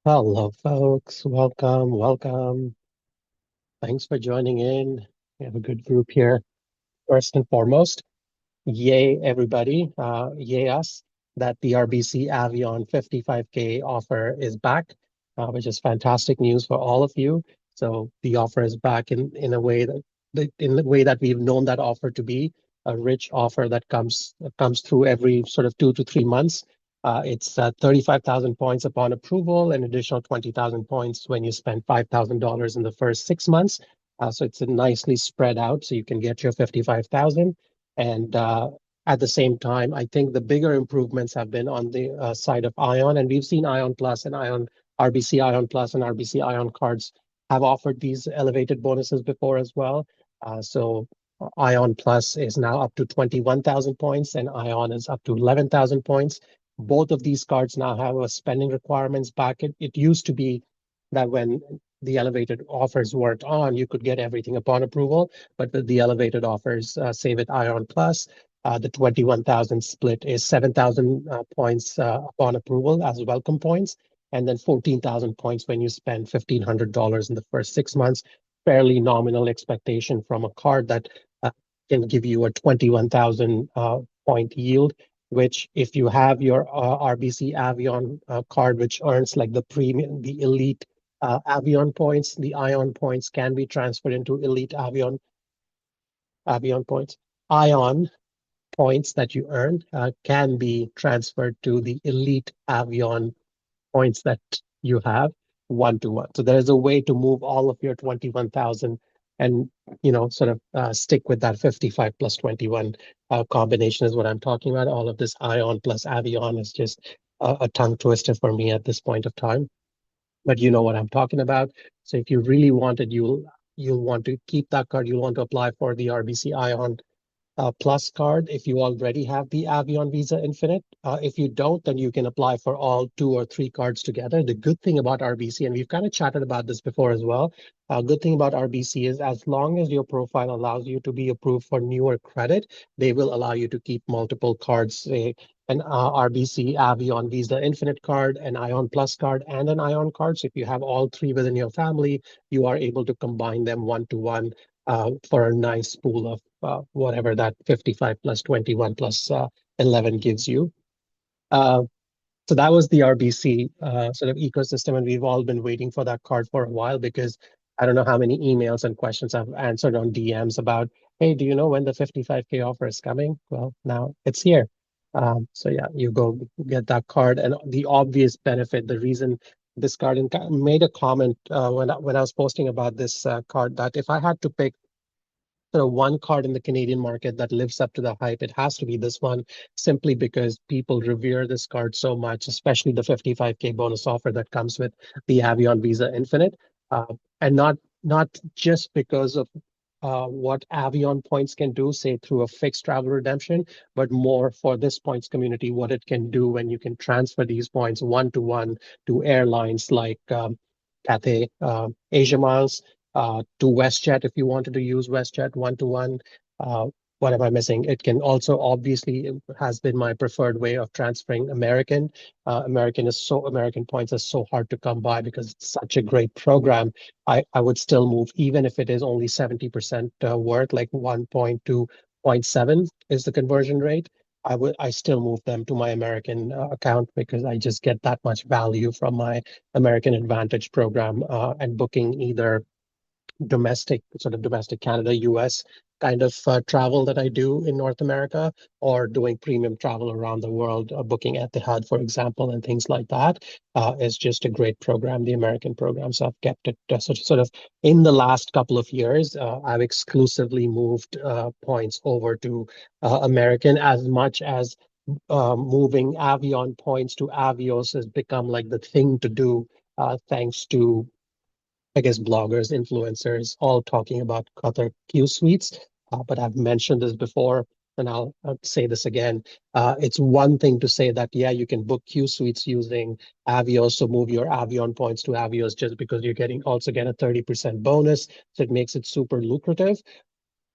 Hello, folks. Welcome, welcome. Thanks for joining in. We have a good group here. First and foremost, yay, everybody. Yay, us, that the RBC Avion 55K offer is back, which is fantastic news for all of you. So the offer is back in a way in the way that we've known that offer to be a rich offer that comes through every sort of 2 to 3 months. It's 35,000 points upon approval, an additional 20,000 points when you spend $5,000 in the first 6 months. So it's a nicely spread out, so you can get your 55,000. And at the same time, I think the bigger improvements have been on the side of Ion, and we've seen Ion Plus and Ion RBC Ion Plus and RBC Ion cards have offered these elevated bonuses before as well. So Ion Plus is now up to 21,000 points, and Ion is up to 11,000 points. Both of these cards now have a spending requirements back. It used to be that when the elevated offers weren't on, you could get everything upon approval. But with the elevated offers, say with Ion Plus, the 21,000 split is 7,000 points upon approval as welcome points, and then 14,000 points when you spend $1,500 in the first 6 months. Fairly nominal expectation from a card that can give you a 21,000 point yield, which if you have your RBC Avion card, which earns like the premium, the elite Avion points, the Ion points can be transferred into elite Avion points. Ion points that you earn can be transferred to the elite Avion points that you have one to one. So there's a way to move all of your 21,000 and sort of stick with that 55 plus 21 combination is what I'm talking about. All of this Ion plus Avion is just a tongue twister for me at this point of time. But you know what I'm talking about. So if you really wanted, you'll want to keep that card. You'll want to apply for the RBC Ion Plus card if you already have the Avion Visa Infinite. If you don't, then you can apply for all 2 or 3 cards together. The good thing about RBC, and we've kind of chatted about this before as well, good thing about RBC is as long as your profile allows you to be approved for newer credit, they will allow you to keep multiple cards, say an RBC Avion Visa Infinite card, an Ion Plus card, and an Ion card. So if you have all 3 within your family, you are able to combine them one to one for a nice pool of whatever that 55 plus 21 plus 11 gives you. Uh, so that was the RBC sort of ecosystem, and we've all been waiting for that card for a while because I don't know how many emails and questions I've answered on DMs about, hey, do you know when the 55K offer is coming? Well, now it's here. So yeah, you go get that card, and the obvious benefit, the reason this card, and made a comment when I was posting about this card that if I had to pick one card in the Canadian market that lives up to the hype, it has to be this one, simply because people revere this card so much, especially the 55K bonus offer that comes with the Avion Visa Infinite. Uh, and not just because of what Avion points can do, say through a fixed travel redemption, but more for this points community, what it can do when you can transfer these points one to one to airlines like Cathay Asia Miles, to WestJet if you wanted to use WestJet one to one. What am I missing? It can also obviously has been my preferred way of transferring American. American points are so hard to come by because it's such a great program. I would still move even if it is only 70% worth, like 1.2.7 is the conversion rate. I still move them to my American account because I just get that much value from my American Advantage program and booking either domestic Canada, US kind of travel that I do in North America, or doing premium travel around the world, booking at the HUD, for example, and things like that. Is just a great program, the American program. So I've kept it sort of in the last couple of years. I've exclusively moved points over to American, as much as moving Avion points to Avios has become like the thing to do, thanks to I guess bloggers, influencers, all talking about Qatar Q suites. But I've mentioned this before, and I'll say this again. It's one thing to say that, yeah, you can book Q suites using Avios, so move your Avion points to Avios just because you're getting also get a 30% bonus. So it makes it super lucrative.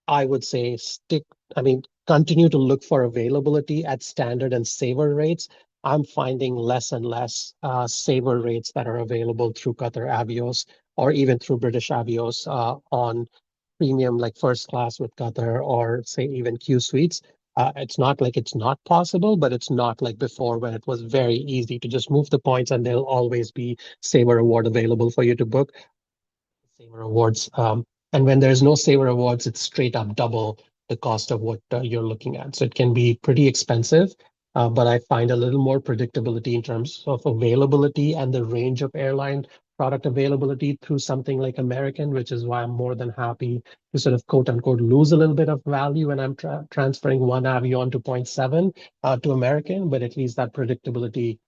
I would say continue to look for availability at standard and saver rates. I'm finding less and less saver rates that are available through Qatar Avios or even through British Avios on premium, like first class with Qatar or say even Q suites. It's not like it's not possible, but it's not like before when it was very easy to just move the points and there'll always be saver reward available for you to book. Saver Awards. And when there's no Saver Awards, it's straight up double the cost of what you're looking at. So it can be pretty expensive, but I find a little more predictability in terms of availability and the range of airline product availability through something like American, which is why I'm more than happy to sort of quote unquote lose a little bit of value when I'm transferring one Avion to point 0.7 to American, but at least that predictability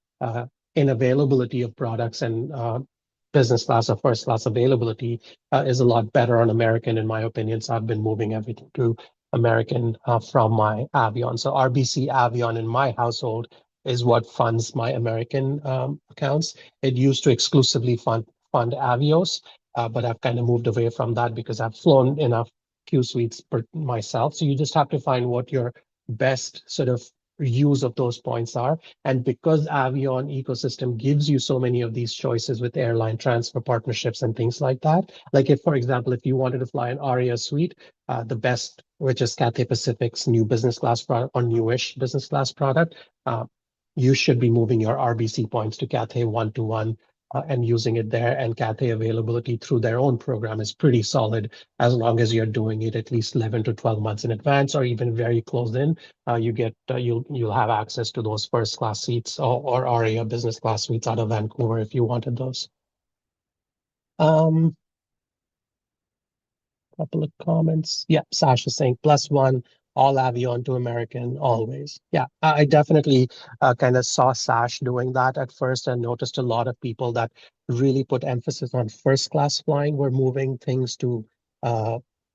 in availability of products and business class or first class availability is a lot better on American, in my opinion. So I've been moving everything to American from my Avion. So RBC Avion in my household is what funds my American accounts. It used to exclusively fund Avios, but I've kind of moved away from that because I've flown enough Q suites per myself. So you just have to find what your best sort of use of those points are. And because Avion ecosystem gives you so many of these choices with airline transfer partnerships and things like that, like if, for example, if you wanted to fly an Aria suite, the best, which is Cathay Pacific's new business class product or newish business class product, you should be moving your RBC points to Cathay one-to-one and using it there. And Cathay availability through their own program is pretty solid as long as you're doing it at least 11 to 12 months in advance or even very close in. You'll have access to those first class seats or ARIA business class suites out of Vancouver if you wanted those. Couple of comments. Yeah, Sasha saying +1, all Avion to American, always. Yeah, I definitely kind of saw Sash doing that at first and noticed a lot of people that really put emphasis on first class flying were moving things to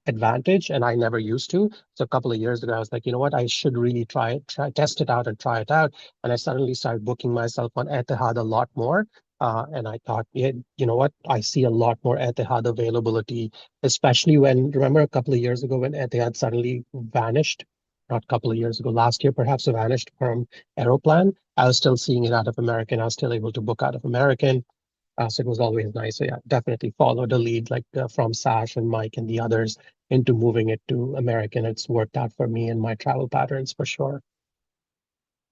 advantage, and I never used to. So a couple of years ago, I was like, you know what, I should really test it out and try it out. And I suddenly started booking myself on Etihad a lot more. And I thought, yeah, you know what, I see a lot more Etihad availability, especially when, remember a couple of years ago when Etihad suddenly vanished, not a couple of years ago, last year perhaps vanished from Aeroplan. I was still seeing it out of American. I was still able to book out of American. So it was always nice. So yeah, definitely follow the lead like from Sash and Mike and the others into moving it to American. It's worked out for me and my travel patterns for sure.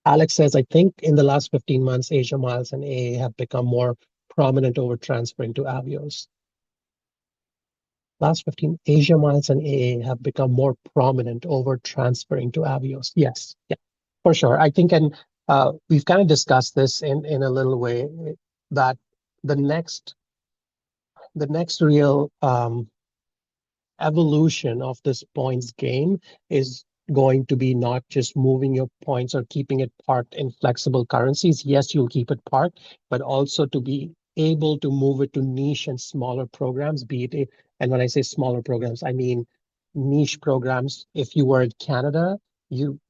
Alex says, I think in the last 15 months, Asia Miles and AA have become more prominent over transferring to Avios. Last 15, Asia Miles and AA have become more prominent over transferring to Avios. Yes, yeah, for sure. I think, and we've kind of discussed this in a little way, that the next real evolution of this points game is going to be not just moving your points or keeping it parked in flexible currencies. Yes, you'll keep it parked, but also to be able to move it to niche and smaller programs, be it, and when I say smaller programs, I mean niche programs. If you were in Canada,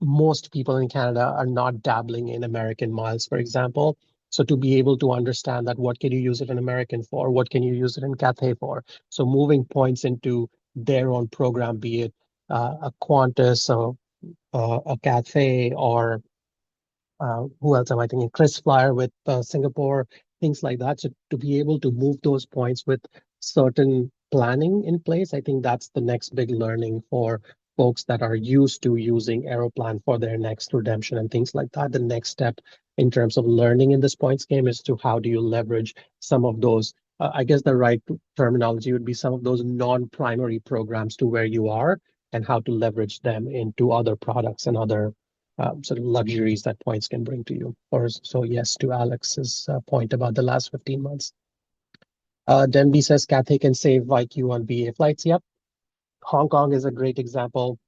most people in Canada are not dabbling in American miles, for example. So to be able to understand that, what can you use it in American for? What can you use it in Cathay for? So moving points into their own program, be it a Qantas or a Cathay or who else am I thinking? Chris Flyer with Singapore, things like that. So to be able to move those points with certain planning in place, I think that's the next big learning for folks that are used to using Aeroplan for their next redemption and things like that. The next step in terms of learning in this points game is to how do you leverage some of those. I guess the right terminology would be some of those non-primary programs to where you are and how to leverage them into other products and other sort of luxuries that points can bring to you. Or so yes to Alex's point about the last 15 months. Denby says Cathay can save YQ on BA flights. Yep. Hong Kong is a great example.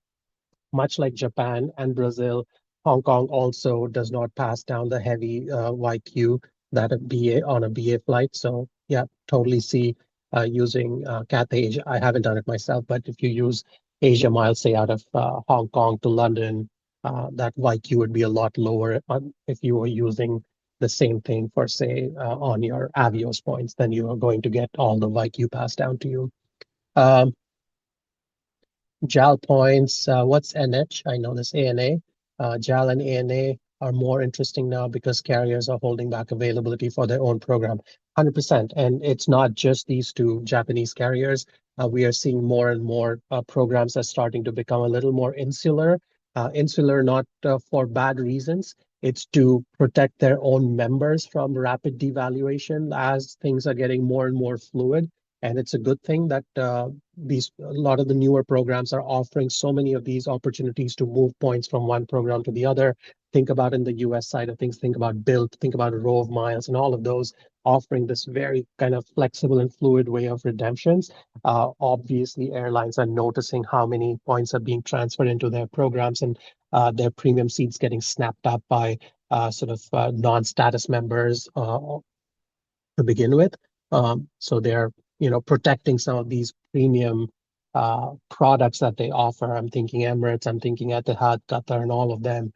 Much like Japan and Brazil, Hong Kong also does not pass down the heavy YQ that a BA on a BA flight. So yeah, totally see using Cathay Asia. I haven't done it myself, but if you use Asia Miles, say out of Hong Kong to London, that YQ would be a lot lower if you were using the same thing for, say, on your Avios points, then you are going to get all the YQ passed down to you. JAL points, what's NH? I know this ANA. JAL and ANA are more interesting now because carriers are holding back availability for their own program. 100%. And it's not just these two Japanese carriers. We are seeing more and more programs are starting to become a little more insular. Insular not for bad reasons. It's to protect their own members from rapid devaluation as things are getting more and more fluid. And it's a good thing that a lot of the newer programs are offering so many of these opportunities to move points from one program to the other. Think about in the US side of things, think about Bilt, think about row of miles, and all of those offering this very kind of flexible and fluid way of redemptions. Obviously, airlines are noticing how many points are being transferred into their programs and their premium seats getting snapped up by non-status members to begin with. So they're protecting some of these premium products that they offer. I'm thinking Emirates, I'm thinking Etihad, Qatar, and all of them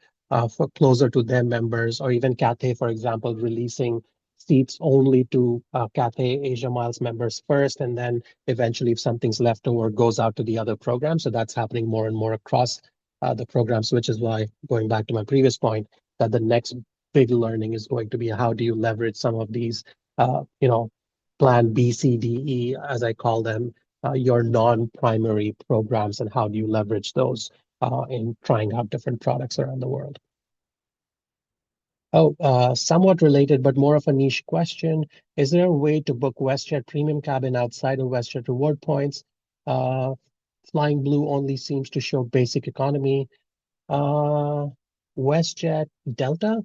for closer to their members, or even Cathay, for example, releasing seats only to Cathay Asia Miles members first, and then eventually, if something's left over, goes out to the other programs. So that's happening more and more across the programs, which is why, going back to my previous point, that the next big learning is going to be how do you leverage some of these, plan B, C, D, E, as I call them, your non-primary programs, and how do you leverage those in trying out different products around the world? Oh, somewhat related, but more of a niche question. Is there a way to book WestJet premium cabin outside of WestJet reward points? Uh, Flying Blue only seems to show basic economy. Uh, WestJet Delta?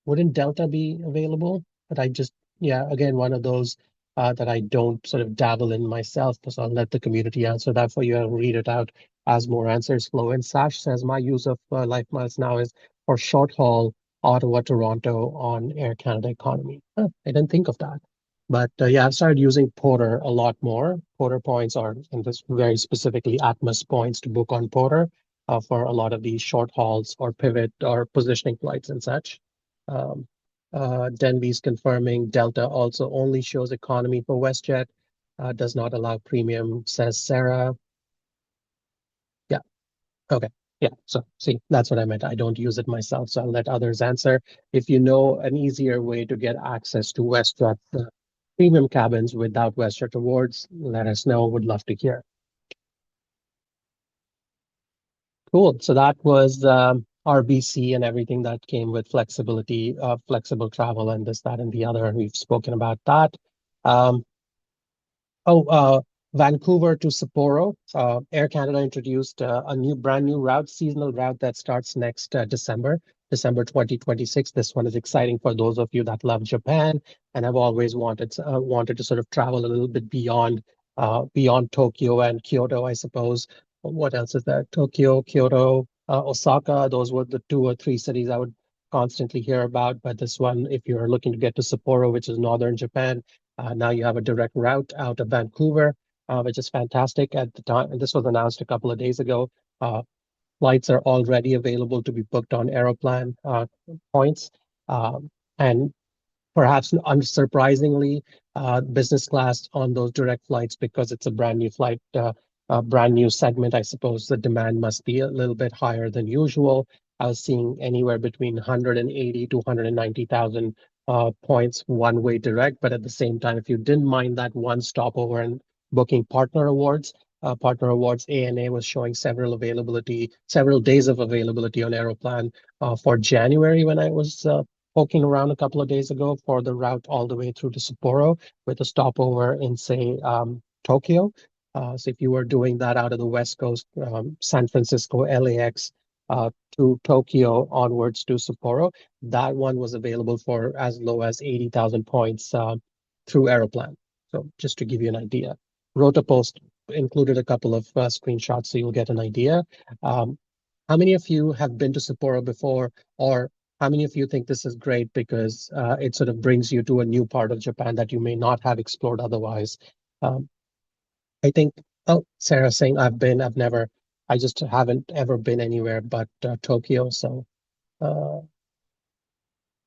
Wouldn't Delta be available? But yeah, again, one of those that I don't sort of dabble in myself, so I'll let the community answer that for you. I'll read it out as more answers flow. And Sash says, my use of Life Miles now is for short haul Ottawa, Toronto on Air Canada Economy. Huh, I didn't think of that. But yeah, I've started using Porter a lot more. Porter points are, and this very specifically Atmos points to book on Porter for a lot of these short hauls or pivot or positioning flights and such. Um, Denby's confirming Delta also only shows economy for WestJet, does not allow premium, says Sarah. Yeah, okay. Yeah, so see, that's what I meant. I don't use it myself, so I'll let others answer. If you know an easier way to get access to WestJet premium cabins without WestJet rewards, let us know. Would love to hear. Cool. So that was RBC and everything that came with flexibility, flexible travel, and this, that, and the other. And we've spoken about that. Um, oh, Vancouver to Sapporo. Air Canada introduced a brand new route, seasonal route that starts next December 2026. This one is exciting for those of you that love Japan and have always wanted to sort of travel a little bit beyond Tokyo and Kyoto, I suppose. What else is there? Tokyo, Kyoto, Osaka. Those were the 2 or 3 cities I would constantly hear about. But this one, if you're looking to get to Sapporo, which is northern Japan, now you have a direct route out of Vancouver, which is fantastic. At the time, and this was announced a couple of days ago. Flights are already available to be booked on Aeroplan points, and perhaps unsurprisingly, business class on those direct flights because it's a brand new flight, a brand new segment. I suppose the demand must be a little bit higher than usual. I was seeing anywhere between 180 to 190,000 points one way direct. But at the same time, if you didn't mind that one stopover and booking Partner Awards ANA was showing several days of availability on Aeroplan for January when I was poking around a couple of days ago for the route all the way through to Sapporo with a stopover in, say, Tokyo. So if you were doing that out of the West Coast, San Francisco, LAX, to Tokyo onwards to Sapporo, that one was available for as low as 80,000 points through Aeroplan. So just to give you an idea. Rotapost included a couple of screenshots so you'll get an idea. How many of you have been to Sapporo before, or how many of you think this is great because it sort of brings you to a new part of Japan that you may not have explored otherwise? I think, oh, Sarah saying I've never, I just haven't ever been anywhere but Tokyo. So,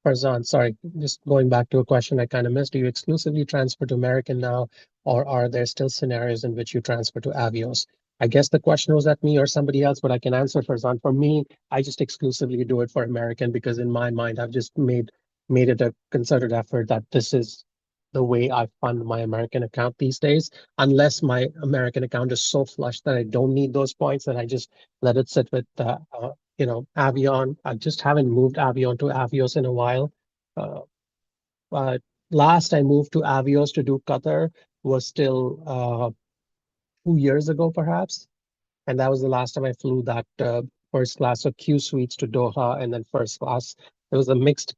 Farzan, sorry, just going back to a question I kind of missed. Do you exclusively transfer to American now, or are there still scenarios in which you transfer to Avios? I guess the question was at me or somebody else, but I can answer for Zan. For me, I just exclusively do it for American because in my mind, I've just made it a concerted effort that this is the way I fund my American account these days. Unless my American account is so flush that I don't need those points, that I just let it sit with Avion. I just haven't moved Avion to Avios in a while. Uh, but last I moved to Avios to do Qatar was still 2 years ago, perhaps. And that was the last time I flew that first class, so Q suites to Doha and then first class. It was a mixed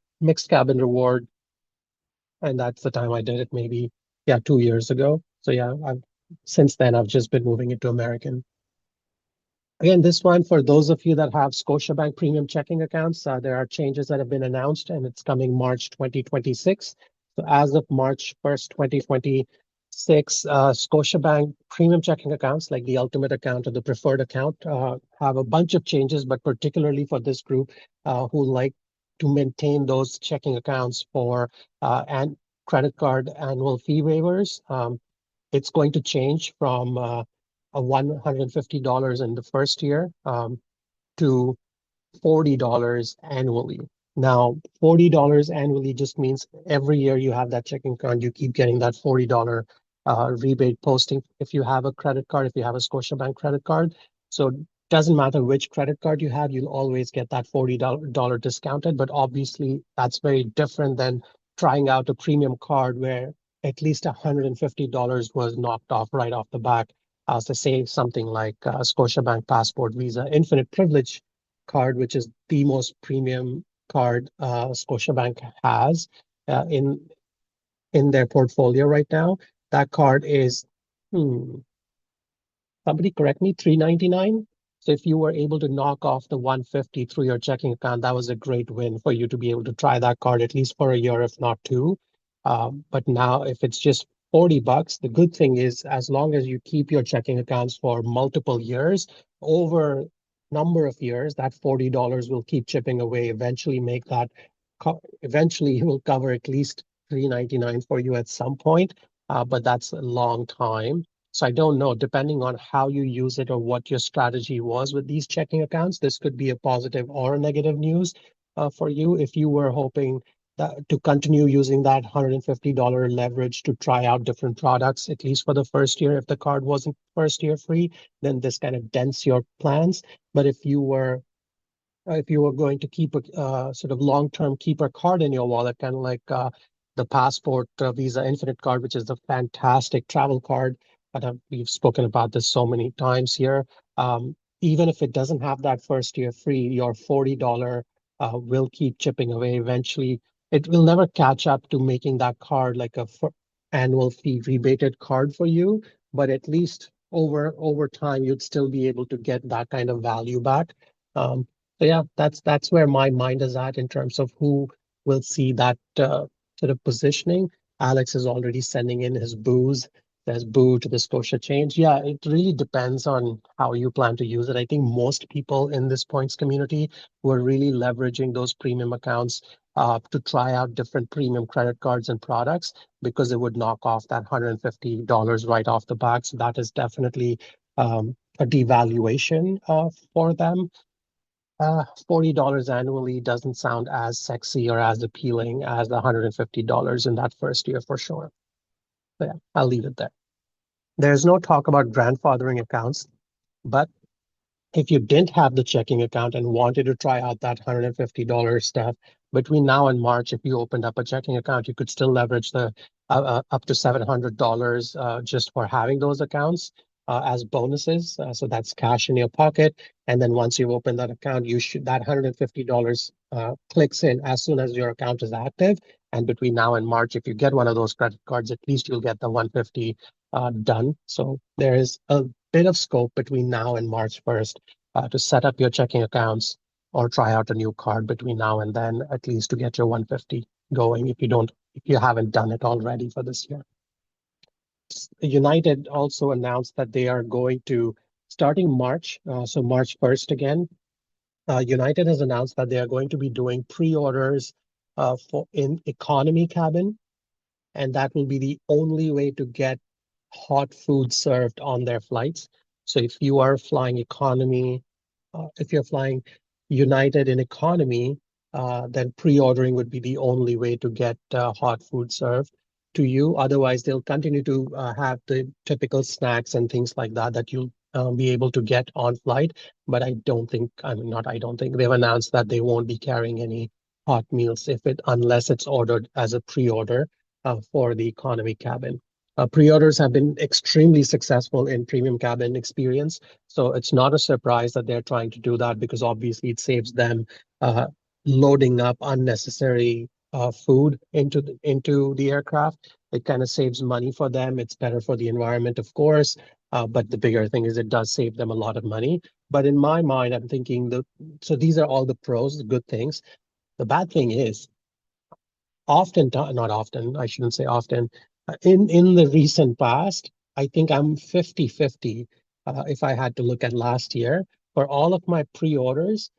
cabin reward, and that's the time I did it, maybe 2 years ago. So yeah, I've since then I've just been moving it to American. Again, this one, for those of you that have Scotiabank premium checking accounts, there are changes that have been announced, and it's coming March 2026. So as of March 1st, 2026, Scotiabank premium checking accounts, like the ultimate account or the preferred account, have a bunch of changes, but particularly for this group who like to maintain those checking accounts for and credit card annual fee waivers. It's going to change from a $150 in the first year to $40 annually. Now, $40 annually just means every year you have that checking account, you keep getting that $40 rebate posting if you have a credit card, if you have a Scotiabank credit card. So it doesn't matter which credit card you have, you'll always get that $40 discounted. But obviously, that's very different than trying out a premium card where at least $150 was knocked off right off the back. To say something like Scotiabank Passport Visa Infinite Privilege card, which is the most premium card Scotiabank has in their portfolio right now. That card is, somebody correct me, $399. So if you were able to knock off the 150 through your checking account, that was a great win for you to be able to try that card at least for a year, if not two. But now, if it's just $40, the good thing is as long as you keep your checking accounts for multiple years, over number of years, that $40 will keep chipping away. Eventually, eventually, it will cover at least $399 for you at some point. But that's a long time. So I don't know, depending on how you use it or what your strategy was with these checking accounts, this could be a positive or a negative news for you. If you were hoping to continue using that $150 leverage to try out different products, at least for the first year, if the card wasn't first year free, then this kind of dents your plans. But if you were going to keep a sort of long-term keeper card in your wallet, kind of like the Passport Visa Infinite card, which is a fantastic travel card, but we've spoken about this so many times here. Even if it doesn't have that first year free, your $40 will keep chipping away. Eventually, it will never catch up to making that card like a annual fee rebated card for you, but at least over time, you'd still be able to get that kind of value back. So yeah, that's where my mind is at in terms of who will see that sort of positioning. Alex is already sending in his boos. There's boo to the Scotia change. Yeah, it really depends on how you plan to use it. I think most people in this points community were really leveraging those premium accounts to try out different premium credit cards and products because it would knock off that $150 right off the bat. So that is definitely a devaluation for them. $40 annually doesn't sound as sexy or as appealing as the $150 in that first year for sure. So yeah, I'll leave it there. There's no talk about grandfathering accounts, but if you didn't have the checking account and wanted to try out that $150 stuff between now and March, if you opened up a checking account, you could still leverage the up to $700 just for having those accounts as bonuses. So that's cash in your pocket. And then once you open that account, that $150 clicks in as soon as your account is active. And between now and March, if you get one of those credit cards, at least you'll get the 150 done. So there is a bit of scope between now and March 1st to set up your checking accounts or try out a new card between now and then, at least to get your 150 going if you haven't done it already for this year. United also announced that they are going to, starting March, so March 1st again, United has announced that they are going to be doing pre-orders in economy cabin, and that will be the only way to get hot food served on their flights. So if you are flying economy, if you're flying United in economy, then pre-ordering would be the only way to get hot food served to you. Otherwise, they'll continue to have the typical snacks and things like that that you'll be able to get on flight. But I don't think, I mean, not I don't think, they've announced that they won't be carrying any hot meals if it unless it's ordered as a pre-order for the economy cabin. Pre-orders have been extremely successful in premium cabin experience, so it's not a surprise that they're trying to do that because obviously it saves them uh, loading up unnecessary food into the aircraft. It kind of saves money for them. It's better for the environment, of course, but the bigger thing is it does save them a lot of money. But in my mind, I'm thinking so these are all the pros, the good things. The bad thing is often, not often, I shouldn't say often, in the recent past, I think I'm 50-50 if I had to look at last year. For all of my pre-orders,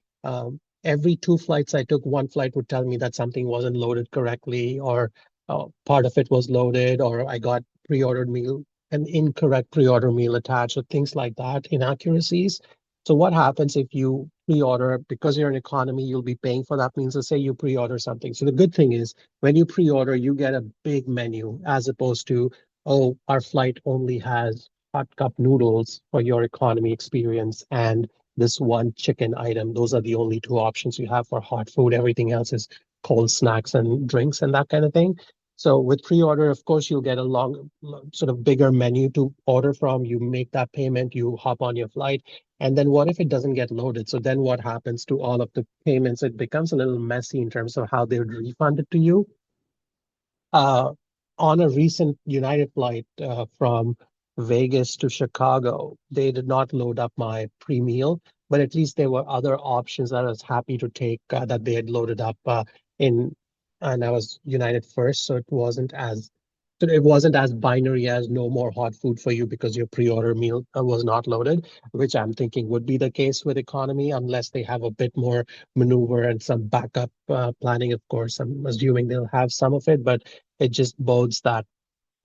every two flights I took, one flight would tell me that something wasn't loaded correctly, or part of it was loaded, or I got pre-ordered meal, an incorrect pre-order meal attached, or things like that, inaccuracies. So what happens if you pre-order, because you're an economy, you'll be paying for that means, let's say you pre-order something. So the good thing is when you pre-order, you get a big menu as opposed to, oh, our flight only has hot cup noodles for your economy experience and this one chicken item. Those are the only two options you have for hot food. Everything else is cold snacks and drinks and that kind of thing. So with pre-order, of course, you'll get a sort of bigger menu to order from. You make that payment, you hop on your flight, and then what if it doesn't get loaded? So then what happens to all of the payments? It becomes a little messy in terms of how they would refund it to you. Uh, on a recent United flight from Vegas to Chicago, they did not load up my pre-meal, but at least there were other options that I was happy to take that they had loaded up in, and I was United first, so it wasn't as binary as no more hot food for you because your pre-order meal was not loaded, which I'm thinking would be the case with economy unless they have a bit more maneuver and some backup planning. Of course, I'm assuming they'll have some of it, but it just bodes that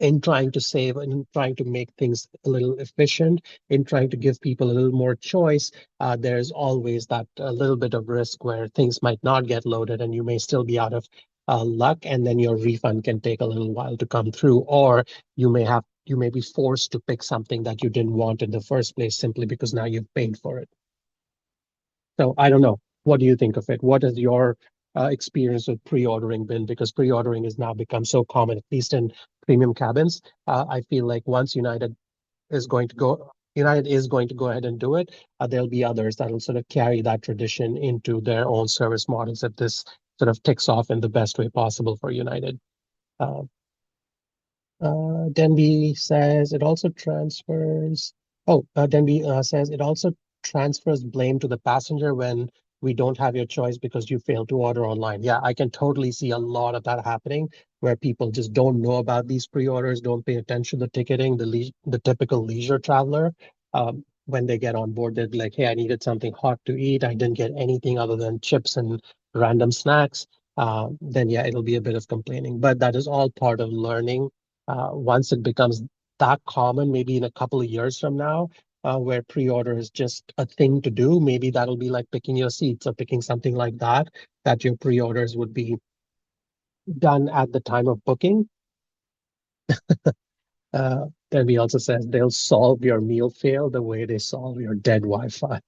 in trying to save and in trying to make things a little efficient, in trying to give people a little more choice, there's always that a little bit of risk where things might not get loaded and you may still be out of luck, and then your refund can take a little while to come through, or you may be forced to pick something that you didn't want in the first place simply because now you've paid for it. So I don't know. What do you think of it? What has your experience with pre-ordering been? Because pre-ordering has now become so common, at least in premium cabins. I feel like once United is going to go ahead and do it. There'll be others that'll sort of carry that tradition into their own service models if this sort of ticks off in the best way possible for United. Uh, Denby says it also transfers. Oh, Denby says it also transfers blame to the passenger when we don't have your choice because you failed to order online. Yeah, I can totally see a lot of that happening where people just don't know about these pre-orders, don't pay attention to ticketing, the typical leisure traveler. When they get on board, they're like, hey, I needed something hot to eat. I didn't get anything other than chips and random snacks. Then yeah, it'll be a bit of complaining, but that is all part of learning once it becomes that common, maybe in a couple of years from now, where pre-order is just a thing to do, maybe that'll be like picking your seats or picking something like that, that your pre-orders would be done at the time of booking. Then we also says they'll solve your meal fail the way they solve your dead Wi-Fi.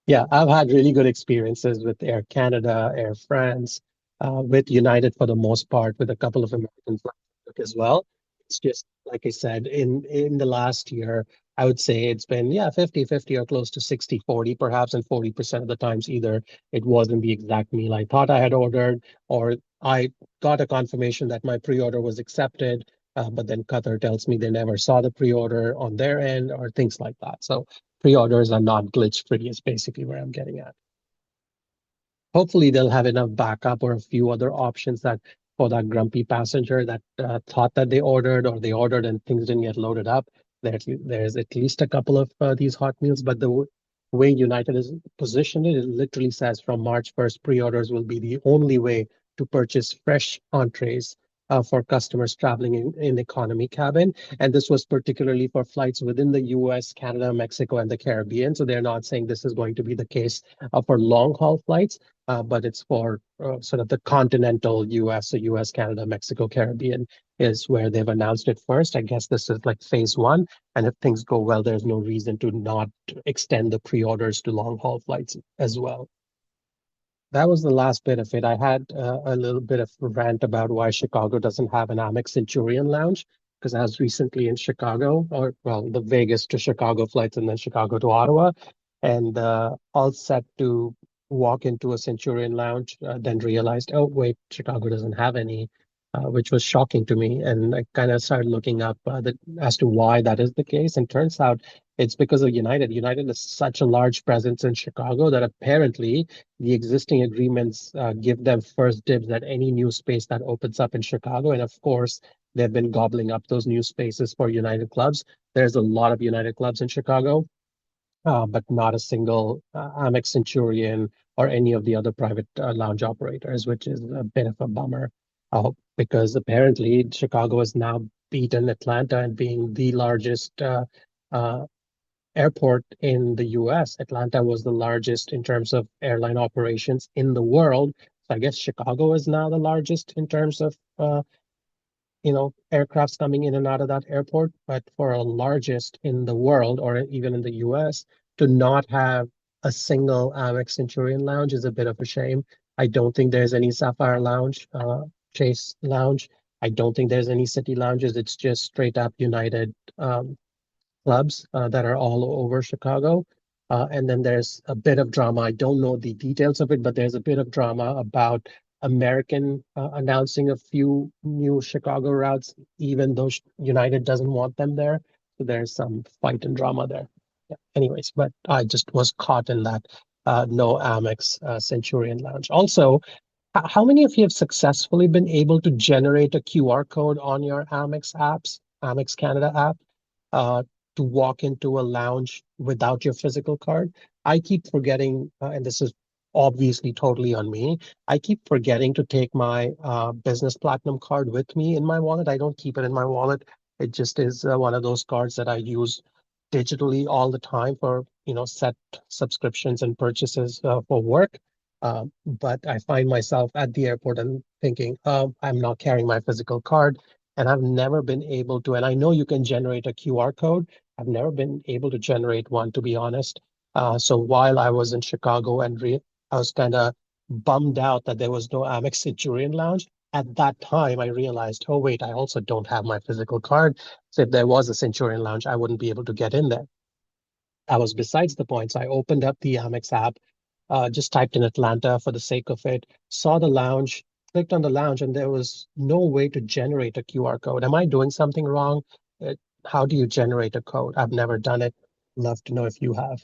Yeah, I've had really good experiences with Air Canada, Air France, with United for the most part, with a couple of American flights as well. It's just, like I said, in the last year, I would say it's been, yeah, 50-50 or close to 60-40 perhaps, and 40% of the times either it wasn't the exact meal I thought I had ordered, or I got a confirmation that my pre-order was accepted, but then Qatar tells me they never saw the pre-order on their end, or things like that. So pre-orders are not glitch free is basically where I'm getting at. Hopefully they'll have enough backup or a few other options that for that grumpy passenger that thought that they ordered or they ordered and things didn't get loaded up. There's at least a couple of these hot meals, but the way United is positioned, it literally says from March 1st, pre-orders will be the only way to purchase fresh entrees for customers traveling in economy cabin. And this was particularly for flights within the US, Canada, Mexico, and the Caribbean. So they're not saying this is going to be the case for long haul flights, but it's for sort of the continental US, so US, Canada, Mexico, Caribbean is where they've announced it first. I guess this is like phase one. And if things go well, there's no reason to not extend the pre-orders to long haul flights as well. That was the last bit of it. I had a little bit of a rant about why Chicago doesn't have an Amex Centurion lounge, because I was recently in Chicago, or well, the Vegas to Chicago flights and then Chicago to Ottawa, and all set to walk into a Centurion lounge, then realized, oh, wait, Chicago doesn't have any, which was shocking to me. And I kind of started looking up as to why that is the case. And turns out it's because of United. United has such a large presence in Chicago that apparently the existing agreements give them first dibs at any new space that opens up in Chicago. And of course, they've been gobbling up those new spaces for United clubs. There's a lot of United clubs in Chicago, but not a single Amex Centurion or any of the other private lounge operators, which is a bit of a bummer because apparently Chicago has now beaten Atlanta and being the largest uh, airport in the US. Atlanta was the largest in terms of airline operations in the world. So I guess Chicago is now the largest in terms of aircrafts coming in and out of that airport. But for a largest in the world or even in the US, to not have a single Amex Centurion lounge is a bit of a shame. I don't think there's any Sapphire Lounge, Chase Lounge. I don't think there's any City Lounges. It's just straight up United clubs that are all over Chicago. And then there's a bit of drama. I don't know the details of it, but there's a bit of drama about American announcing a few new Chicago routes, even though United doesn't want them there. So there's some fight and drama there. Yeah. Anyways, but I just was caught in that no Amex Centurion Lounge. Also, how many of you have successfully been able to generate a QR code on your Amex apps, Amex Canada app, uh, to walk into a lounge without your physical card? I keep forgetting, and this is obviously totally on me. I keep forgetting to take my business platinum card with me in my wallet. I don't keep it in my wallet. It just is one of those cards that I use digitally all the time for set subscriptions and purchases for work. But I find myself at the airport and thinking, I'm not carrying my physical card. And I've never been able to, and I know you can generate a QR code. I've never been able to generate one, to be honest. So while I was in Chicago and I was kind of bummed out that there was no Amex Centurion Lounge. At that time, I realized, oh, wait, I also don't have my physical card. So if there was a Centurion Lounge, I wouldn't be able to get in there. That was besides the point. So I opened up the Amex app, just typed in Atlanta for the sake of it, saw the lounge, clicked on the lounge, and there was no way to generate a QR code. Am I doing something wrong? How do you generate a code? I've never done it. Love to know if you have.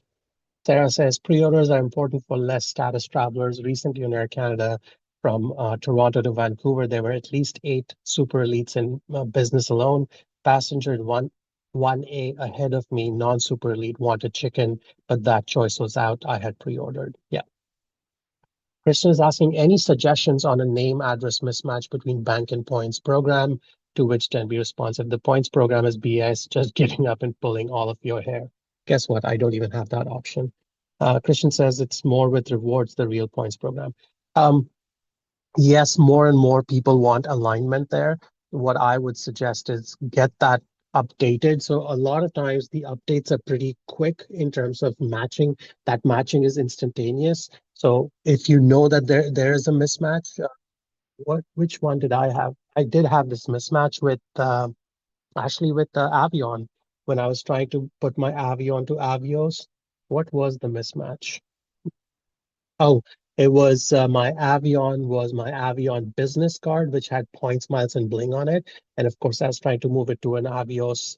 Sarah says pre-orders are important for less status travelers. Recently on Air Canada from Toronto to Vancouver, there were at least 8 super elites in business alone. Passenger 1A ahead of me, non-super elite, wanted chicken, but that choice was out. I had pre-ordered. Yeah. Kristen is asking any suggestions on a name address mismatch between bank and points program, to which can be responsive. The points program is BS, just giving up and pulling all of your hair. Guess what? I don't even have that option. Christian says it's more with rewards, the real points program. Yes, more and more people want alignment there. What I would suggest is get that updated. So a lot of times the updates are pretty quick in terms of matching. That matching is instantaneous. So if you know that there is a mismatch, which one did I have? I did have this mismatch with actually with the Avion when I was trying to put my Avion to Avios. What was the mismatch? Oh, it was my Avion business card, which had points, miles, and bling on it. And of course, I was trying to move it to an Avios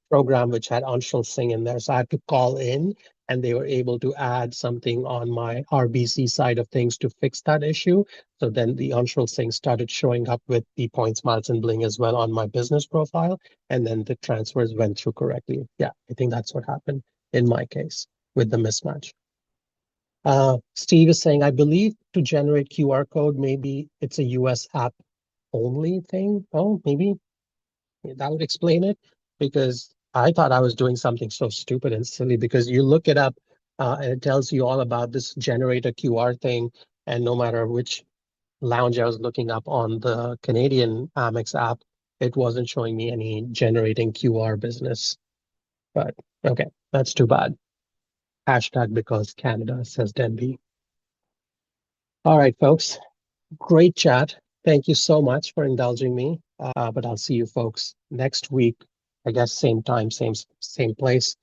program, which had Anshul Singh in there. So I had to call in, and they were able to add something on my RBC side of things to fix that issue. So then the Anshul Singh started showing up with the points, miles, and bling as well on my business profile. And then the transfers went through correctly. Yeah, I think that's what happened in my case with the mismatch. Steve is saying, I believe to generate QR code, maybe it's a US app only thing. Oh, maybe that would explain it, because I thought I was doing something so stupid and silly, because you look it up and it tells you all about this generator QR thing. And no matter which lounge I was looking up on the Canadian Amex app, it wasn't showing me any generating QR business. But okay, that's too bad. Hashtag because Canada, says Denby. All right, folks. Great chat. Thank you so much for indulging me. But I'll see you folks next week. I guess same time, same place.